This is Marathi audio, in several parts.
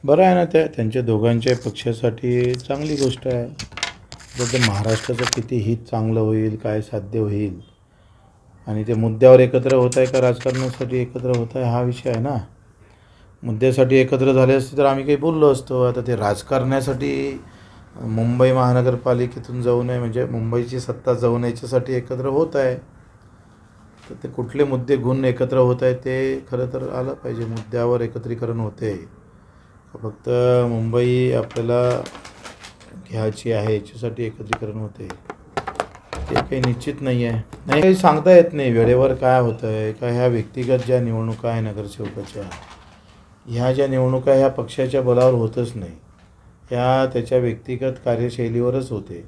बरं आहे ना, त्यांच्या दोघांच्या पक्षासाठी चांगली गोष्ट आहे. तर ते महाराष्ट्राचं किती हित चांगलं होईल, काय साध्य होईल आणि ते मुद्द्यावर एकत्र होत आहे का राजकारणासाठी एकत्र होत आहे हा विषय आहे ना. मुद्द्यासाठी एकत्र झाले असते तर आम्ही काही बोललो असतो. आता ते राजकारणासाठी मुंबई महानगरपालिकेतून जाऊ नये म्हणजे मुंबईची सत्ता जाऊ नये याच्यासाठी एकत्र होत आहे. तर ते कुठले मुद्दे घेऊन एकत्र होत आहे ते खरं तर आलं पाहिजे. मुद्द्यावर एकत्रीकरण होते, फक्त मुंबई आपल्याला घ्यायची आहे याच्यासाठी एकत्रीकरण होते ते काही निश्चित नाही आहे. नाही, काही सांगता येत नाही वेळेवर काय होतं आहे का. ह्या व्यक्तिगत ज्या निवडणुका आहे नगरसेवकाच्या, ह्या ज्या निवडणुका ह्या पक्षाच्या बलावर होतच नाही, ह्या त्याच्या व्यक्तिगत कार्यशैलीवरच होते.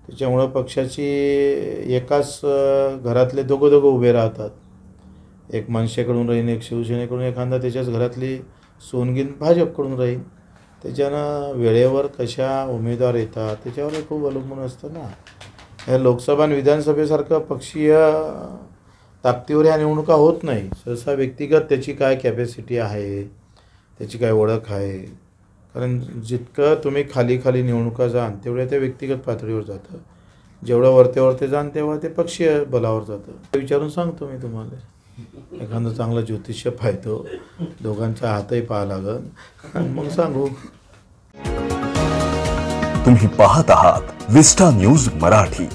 त्याच्यामुळं पक्षाची एकाच घरातले दोघं उभे राहतात. एक मनसेकडून राहीन, एक शिवसेनेकडून, एखादा त्याच्याच घरातली सोनगीन भाजपकडून राहील. त्याच्यानं वेळेवर कशा उमेदवार येतात त्याच्यावर खूप अवलंबून असतं ना. ह्या लोकसभा आणि विधानसभेसारखं पक्षीय ताकदीवर ह्या निवडणुका होत नाही. सहसा व्यक्तिगत त्याची काय कॅपॅसिटी आहे, त्याची काय ओळख आहे. कारण जितकं तुम्ही खाली निवडणुका जाण तेवढ्या त्या व्यक्तिगत पातळीवर जातं. जेवढं वरते जाण तेव्हा ते पक्षीय बलावर जातं. विचारून सांगतो मी तुम्हाला. एखादं चांगलं ज्योतिष्य पाहतो, दोघांचा हातही पाहा लागल आणि मग सांगू. तुम्ही पाहत आहात विस्टा न्यूज मराठी.